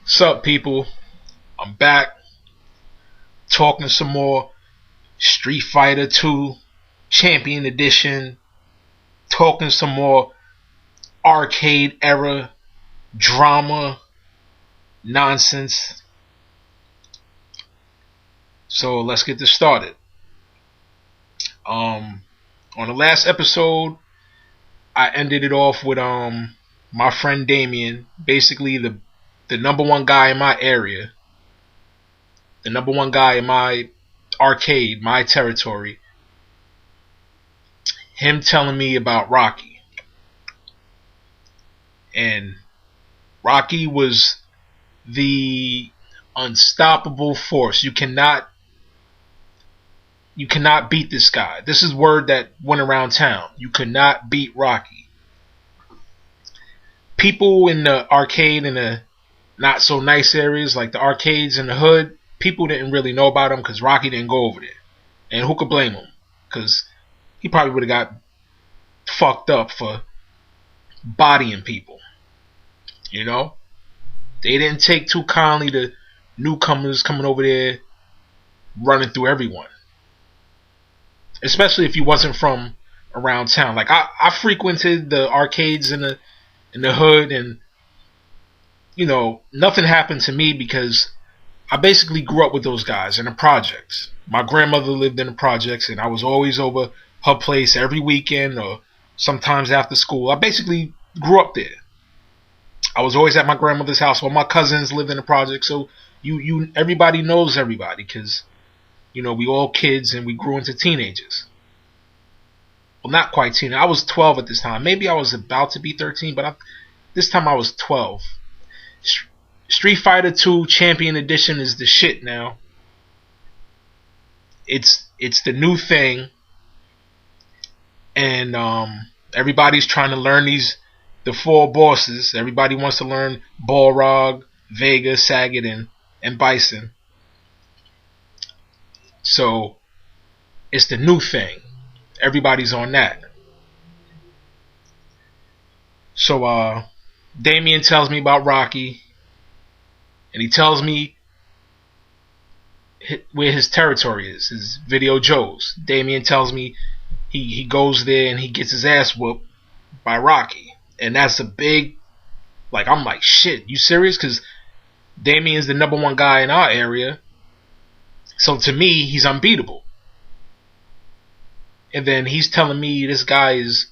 Sup, people? I'm back talking some more Street Fighter 2 Champion Edition, talking some more arcade era drama nonsense. So let's get this started. On the last episode, I ended it off with my friend Damien, basically the number one guy in my area, the number one guy in my arcade, my territory, him telling me about Rocky. And Rocky was the unstoppable force. You cannot beat this guy. This is word that went around town. You could not beat Rocky. People in the arcade in the not so nice areas, like the arcades in the hood, people didn't really know about him because Rocky didn't go over there. And who could blame him? Because he probably would have got fucked up for bodying people. You know? They didn't take too kindly to newcomers coming over there running through everyone. Especially if you wasn't from around town. Like I frequented the arcades in the hood, and you know, nothing happened to me because I basically grew up with those guys in the projects. My grandmother lived in the projects, and I was always over her place every weekend or sometimes after school. I basically grew up there. I was always at my grandmother's house. All my cousins lived in the projects, so you everybody knows everybody because, you know, we all kids and we grew into teenagers. Well, not quite teen. I was 12 at this time. Maybe I was about to be 13, but this time I was 12. Street Fighter 2 Champion Edition is the shit now. It's the new thing, and everybody's trying to learn the four bosses. Everybody wants to learn Balrog, Vega, Sagat, and Bison. So it's the new thing. Everybody's on that. So Damien tells me about Rocky, and he tells me where his territory is, his Video Joe's. Damien tells me he goes there and he gets his ass whooped by Rocky. And that's a big, like, I'm like, shit, you serious? Because Damien's the number one guy in our area. So to me, he's unbeatable. And then he's telling me this guy is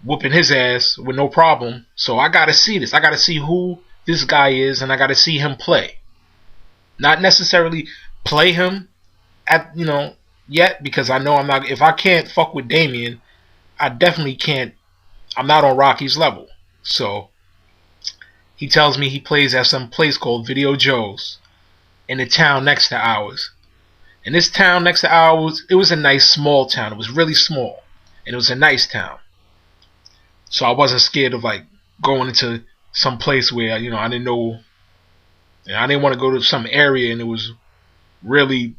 whooping his ass with no problem. So I gotta see this. I gotta see who this guy is, and I gotta see him play. Not necessarily play him yet, because I know I'm not. If I can't fuck with Damien, I definitely can't. I'm not on Rocky's level. So he tells me he plays at some place called Video Joe's in the town next to ours. And this town next to ours, it was a nice small town. It was really small, and it was a nice town. So I wasn't scared of like going into some place where I didn't know. I didn't want to go to some area and it was really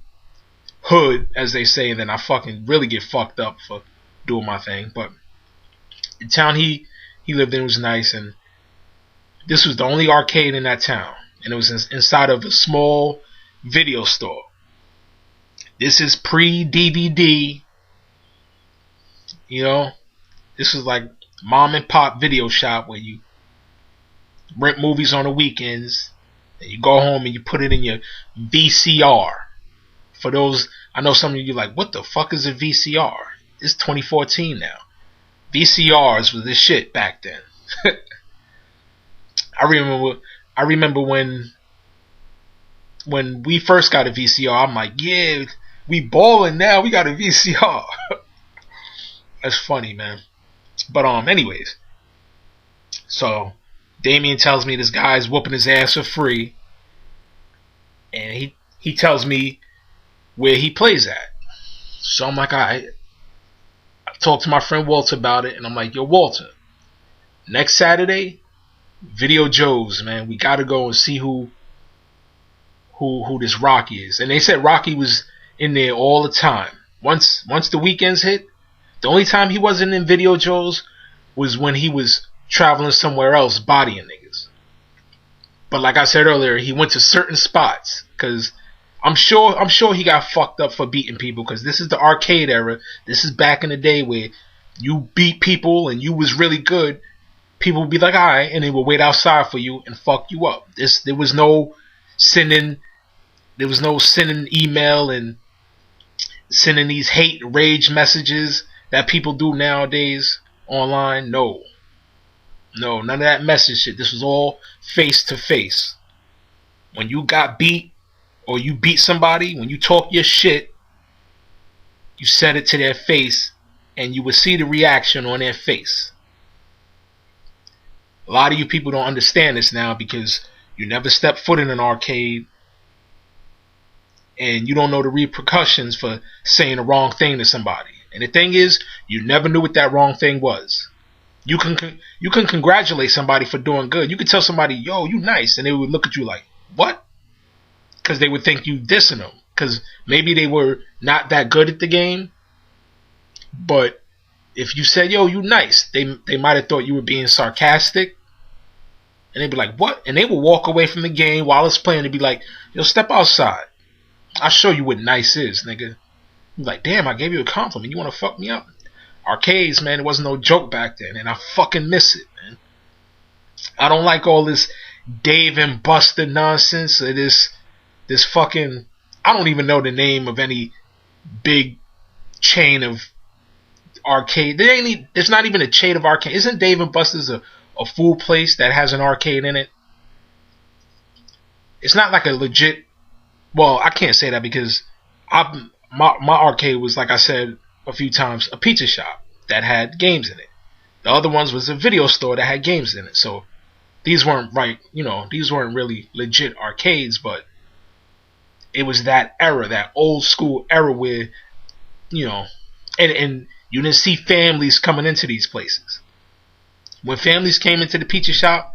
hood, as they say, and then I fucking really get fucked up for doing my thing. But the town he lived in was nice, and this was the only arcade in that town, and it was inside of a small video store. This is pre-DVD, this was like mom and pop video shop where you rent movies on the weekends, and you go home and you put it in your VCR. For those, I know some of you are like, what the fuck is a VCR? It's 2014 now. VCRs was this shit back then. I remember when we first got a VCR, I'm like, yeah, we balling now, we got a VCR. That's funny, man. But anyways, so Damien tells me this guy's whooping his ass for free, and he tells me where he plays at. So I'm like, alright. I talked to my friend Walter about it, and I'm like, yo, Walter, next Saturday, Video Joe's, man, we gotta go and see who this Rocky is. And they said Rocky was in there all the time. Once the weekends hit, the only time he wasn't in Video Joe's was when he was traveling somewhere else bodying niggas. But like I said earlier, he went to certain spots because I'm sure he got fucked up for beating people because this is the arcade era. This is back in the day where you beat people and you was really good. People would be like, all right, and they would wait outside for you and fuck you up. There was no sending email and sending these hate rage messages that people do nowadays online. No, none of that message shit. This was all face to face. When you got beat or you beat somebody, when you talk your shit, you said it to their face and you would see the reaction on their face. A lot of you people don't understand this now because you never stepped foot in an arcade and you don't know the repercussions for saying the wrong thing to somebody. And the thing is, you never knew what that wrong thing was. You can congratulate somebody for doing good. You could tell somebody, yo, you nice, and they would look at you like, what? Because they would think you dissing them. Because maybe they were not that good at the game. But if you said, yo, you nice, they might have thought you were being sarcastic. And they'd be like, what? And they would walk away from the game while it's playing and be like, yo, step outside. I'll show you what nice is, nigga. You're like, damn, I gave you a compliment. You want to fuck me up? Arcades, man, it wasn't no joke back then. And I fucking miss it, man. I don't like all this Dave and Buster nonsense. Or this fucking... I don't even know the name of any big chain of arcade. There's not even a chain of arcade. Isn't Dave and Buster's a food place that has an arcade in it? It's not like a legit... Well, I can't say that because my arcade was, like I said a few times, a pizza shop that had games in it. The other ones was a video store that had games in it. So these weren't these weren't really legit arcades, but it was that era, that old school era where, and you didn't see families coming into these places. When families came into the pizza shop,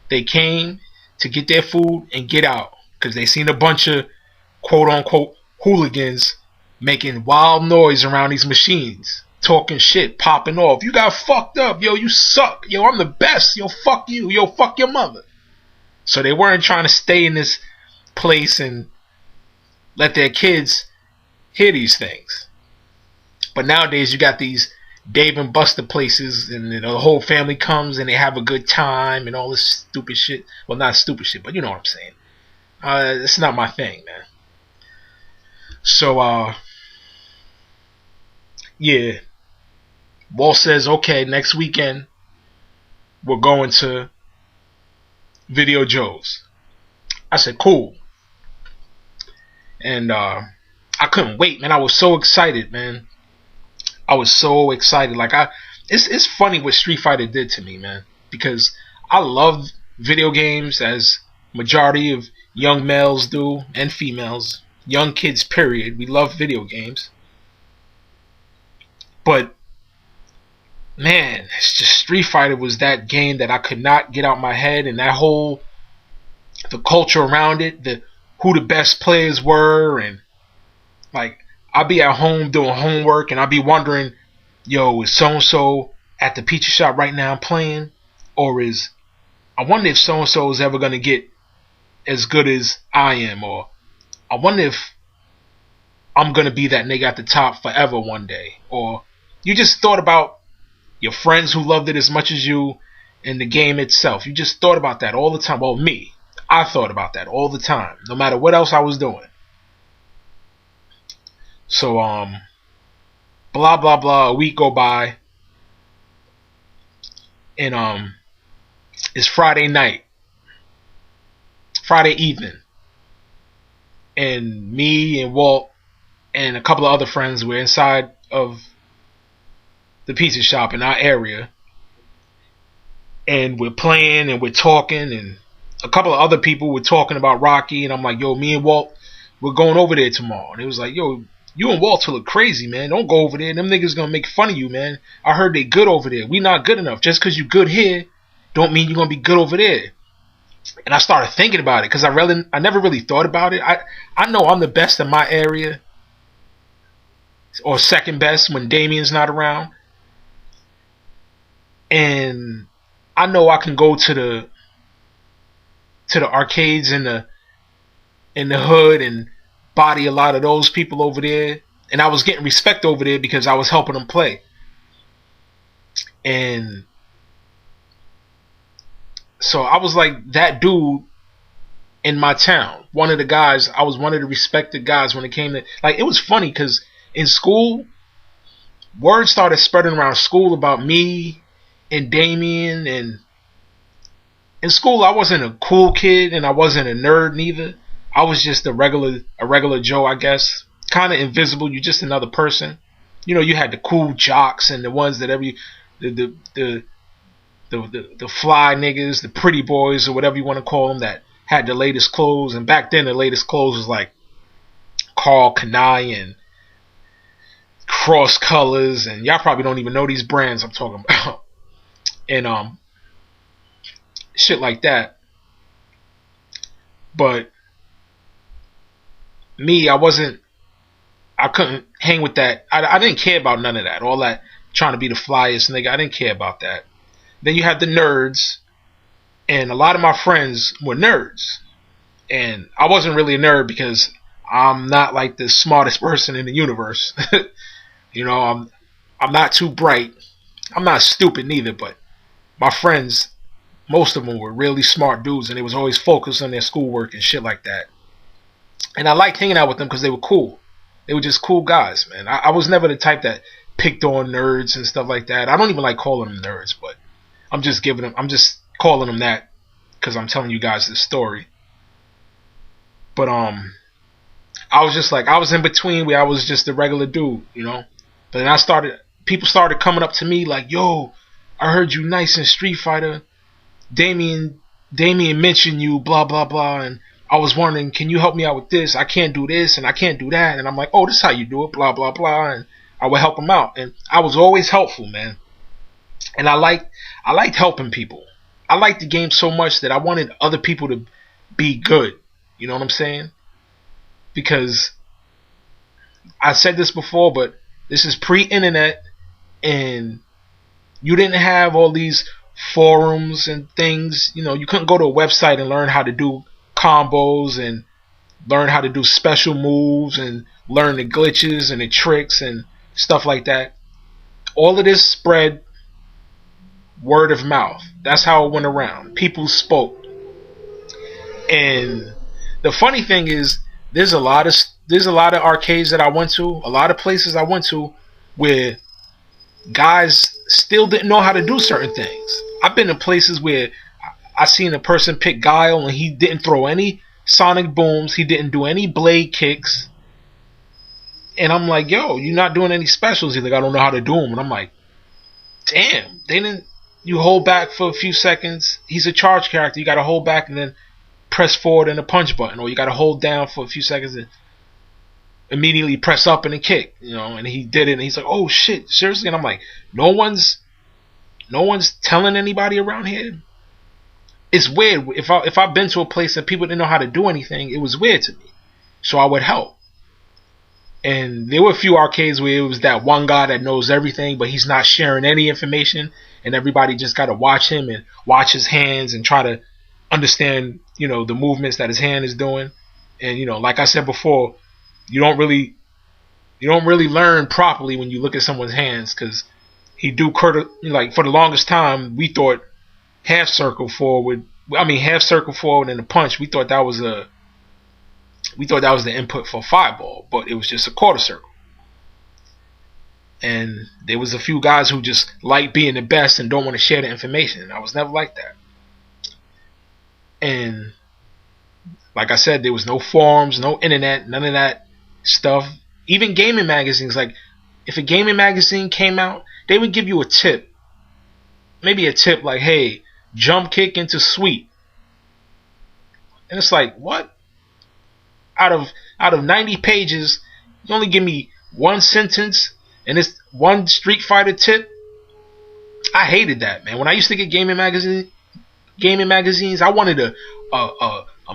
they came to get their food and get out because they seen a bunch of quote-unquote hooligans making wild noise around these machines, talking shit, popping off. You got fucked up. Yo, you suck. Yo, I'm the best. Yo, fuck you. Yo, fuck your mother. So they weren't trying to stay in this place and let their kids hear these things. But nowadays you got these Dave and Buster places and the whole family comes and they have a good time and all this stupid shit. Well, not stupid shit, but you know what I'm saying. It's not my thing, man. So, yeah. Walt says, okay, next weekend we're going to Video Joe's. I said, cool. And I couldn't wait, man. I was so excited, man. I was so excited. Like it's funny what Street Fighter did to me, man. Because I love video games as majority of young males do and females. Young kids, period. We love video games. But man, it's just Street Fighter was that game that I could not get out my head, and that whole the culture around it, who the best players were, and like I'll be at home doing homework and I'll be wondering, yo, is so and so at the pizza shop right now playing, or I wonder if so and so is ever gonna get as good as I am, or I wonder if I'm gonna be that nigga at the top forever one day, or you just thought about your friends who loved it as much as you and the game itself. You just thought about that all the time. Well, me, I thought about that all the time, no matter what else I was doing. So, blah, blah, blah, a week go by, and, it's Friday night, Friday evening, and me and Walt and a couple of other friends were inside of the pizza shop in our area, and we're playing and we're talking, and a couple of other people were talking about Rocky, and I'm like, yo, me and Walt, we're going over there tomorrow. And it was like, yo, you and Walter look crazy, man. Don't go over there. Them niggas gonna make fun of you, man. I heard they good over there. We not good enough. Just because you good here don't mean you're gonna be good over there. And I started thinking about it because I never really thought about it. I know I'm the best in my area, or second best when Damien's not around. And I know I can go to to the arcades in the hood and body a lot of those people over there. And I was getting respect over there because I was helping them play. And so I was like that dude in my town. One of the guys, I was one of the respected guys when it came to, like, it was funny because in school, word started spreading around school about me and Damien. And in school, I wasn't a cool kid and I wasn't a nerd neither. I was just a regular Joe, I guess. Kind of invisible. You're just another person. You know, you had the cool jocks and the ones that the fly niggas, the pretty boys or whatever you want to call them, that had the latest clothes. And back then, the latest clothes was like Carl Kanai and Cross Colors, and y'all probably don't even know these brands I'm talking about. And shit like that. But me, I couldn't hang with that. I didn't care about none of that. All that trying to be the flyest nigga, I didn't care about that. Then you had the nerds, and a lot of my friends were nerds. And I wasn't really a nerd because I'm not like the smartest person in the universe. You know, I'm not too bright. I'm not stupid neither, but my friends, most of them were really smart dudes, and they was always focused on their schoolwork and shit like that. And I liked hanging out with them because they were cool. They were just cool guys, man. I was never the type that picked on nerds and stuff like that. I don't even like calling them nerds, but I'm just calling them that because I'm telling you guys this story. But I was just like, I was in between where I was just a regular dude, you know. But then people started coming up to me like, yo, I heard you nice in Street Fighter. Damien mentioned you, blah, blah, blah. And I was wondering, can you help me out with this? I can't do this and I can't do that. And I'm like, oh, this is how you do it, blah, blah, blah. And I would help them out. And I was always helpful, man. And I liked helping people. I liked the game so much that I wanted other people to be good. You know what I'm saying? Because I said this before, but this is pre-internet, and you didn't have all these forums and things. You know, you couldn't go to a website and learn how to do combos and learn how to do special moves and learn the glitches and the tricks and stuff like that. All of this spread word of mouth. That's how it went around. People spoke. And the funny thing is, there's a lot of arcades that I went to, a lot of places I went to where guys still didn't know how to do certain things. I've been in places where I seen a person pick Guile and he didn't throw any sonic booms, he didn't do any blade kicks. And I'm like, yo, you're not doing any specials. He's like, I don't know how to do them. And I'm like, damn, you hold back for a few seconds. He's a charge character. You got to hold back and then press forward and a punch button, or you got to hold down for a few seconds and immediately press up and a kick, you know. And he did it, and he's like, oh shit, seriously? And I'm like, no one's telling anybody around here. It's weird. If I've been to a place and people didn't know how to do anything, it was weird to me. So I would help. And there were a few arcades where it was that one guy that knows everything, but he's not sharing any information, and everybody just got to watch him and watch his hands and try to understand, you know, the movements that his hand is doing. And, you know, like I said before, you don't really learn properly when you look at someone's hands, because he do like, for the longest time we thought half circle forward and a punch, we thought that was the input for fireball, but it was just a quarter circle. And there was a few guys who just like being the best and don't want to share the information, and I was never like that. And like I said, there was no forums, no internet, none of that stuff. Even gaming magazines, like if a gaming magazine came out, they would give you a tip. Maybe a tip like, hey, jump kick into sweep. And it's like, what? Out of 90 pages, you only give me one sentence and it's one Street Fighter tip? I hated that, man. When I used to get gaming magazines, I wanted a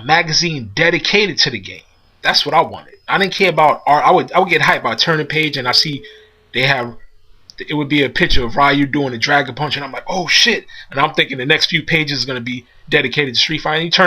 magazine dedicated to the game. That's what I wanted. I didn't care about art. I would get hyped about turning page and I see it would be a picture of Ryu doing a Dragon Punch, and I'm like, oh shit. And I'm thinking the next few pages is going to be dedicated to Street Fighter. And you turn